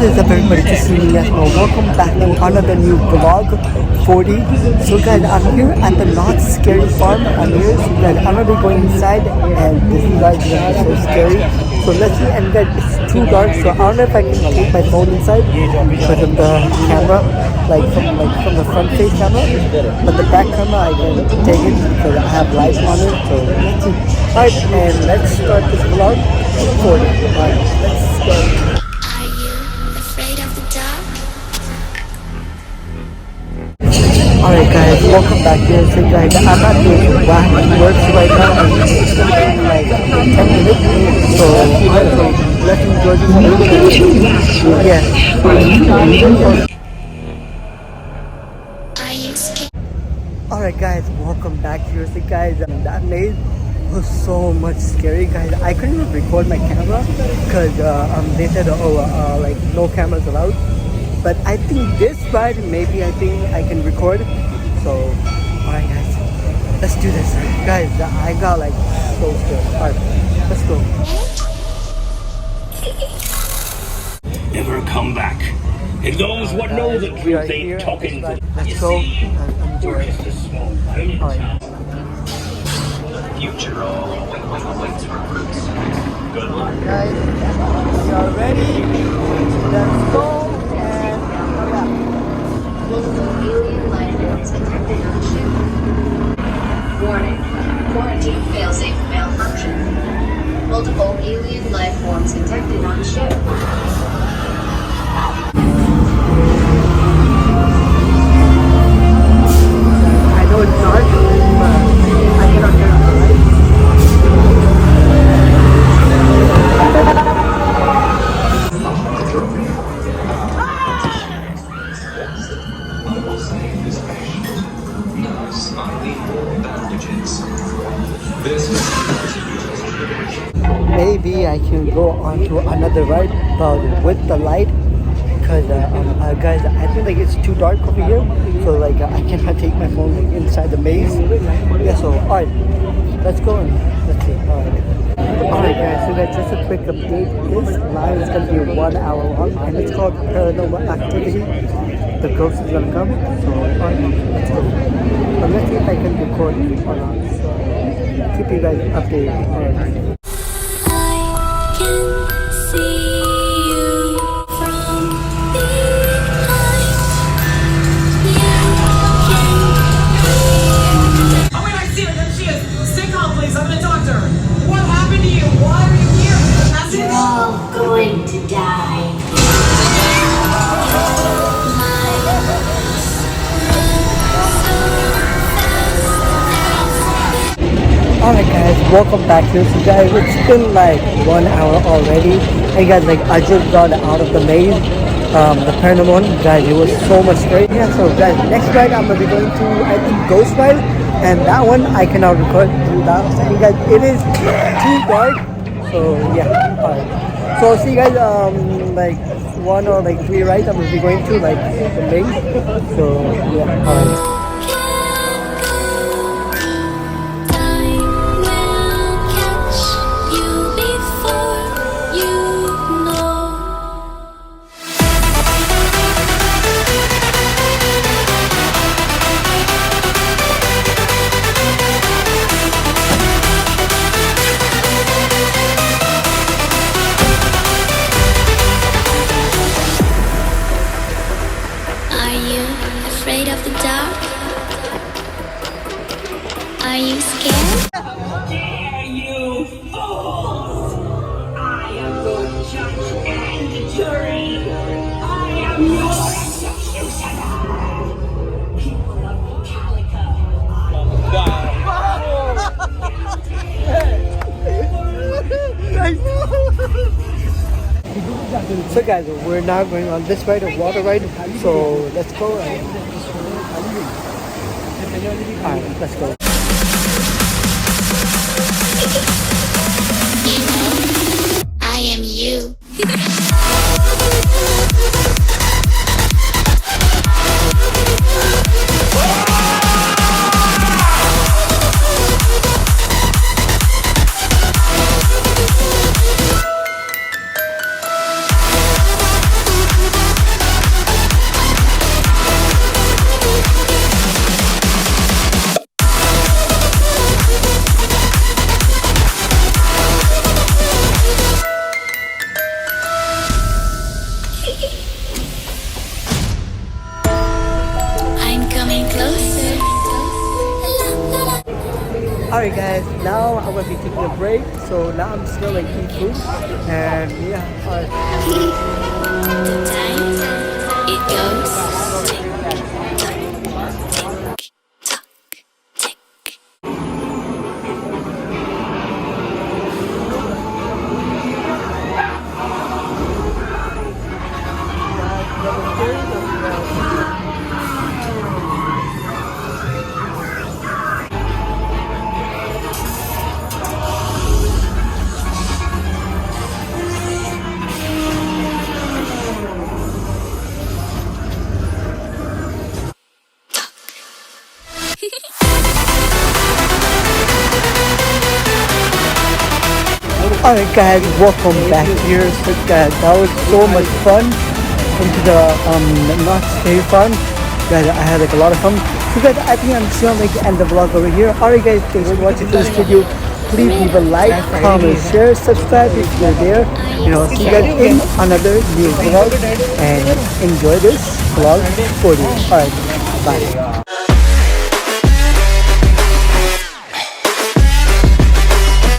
is up everybody, just me, yes, no, welcome back to another new vlog 40. So guys, I'm here at the Knott Scary Farm. I'm here, so guys, I'm gonna be going inside and this is guys gonna be so scary. So let's see, and guys, it's too dark, so I don't know if I can take my phone inside because of the camera, like from the front face camera, but the back camera I can take it because I have lights on it, so let's see. Alright, and let's start this vlog 40. Alright, let's go. Alright guys, welcome back here. So guys, I'm at the Wacky Works right now and it's gonna be like 10 minutes. So let's enjoy this video. Yeah. Alright guys, welcome back here. So guys, that maze was so much scary guys. I couldn't even record my camera because they said like no cameras allowed. But I think this ride, maybe I think I can record. So, alright guys, let's do this. Guys, I got like so scared. Alright, let's go. Never come back. It knows what knows the truth ain't talking. Let's go and enjoy it. Alright. Future all waits for fruits. Good luck. Guys, we are ready. Let's go. Alien life forms detected on ship. Warning. Quarantine failsafe malfunction. Multiple alien life forms detected on ship. I know it's dark, but I cannot turn on the lights. Maybe I can go on to another ride, but with the light, because guys, I think like it's too dark over here, so like I cannot take my phone like, inside the maze. Yeah, so alright, let's go and let's see. Alright guys, so guys, just a quick update. This line is gonna be 1 hour long, and it's called Paranormal Activity. The ghost is gonna come, so alright, let's go. But let's see if I can record or not. So keep you guys updated. Alright. Going to die. Alright guys, welcome back here. So guys, it's been like 1 hour already. And guys, like I just got out of the maze, the paranormal one. Guys, it was so much scary. Yeah, so guys, next ride I'm gonna be going to, I think, Ghost Ride, and that one I cannot record through that. And guys, it is too dark. So yeah, alright. So I'll see you guys like 1 or like 3 rides I'm gonna be going to, like the maze. So yeah, alright. Afraid of the dark? Are you scared? Dare you, fools! I am the judge and the jury. I am your executioner. People of Calico. So guys, we're now going on this ride, a water ride. So let's go. Alright, let's go. I am you. Alright guys, now I'm gonna be taking a break. So now I'm just gonna like eat food. And yeah, alright. The time it goes. Tick, tick, Alright guys, welcome back here. So guys, that was so much fun. Into the Knott State Fun. Guys, I had like a lot of fun. So guys, I think I'm just gonna like end the vlog over here. Alright guys, thanks for watching this video. Please leave a like, comment, share, subscribe if you're there. You know, see you guys in another new vlog and enjoy this vlog for you. Alright, bye.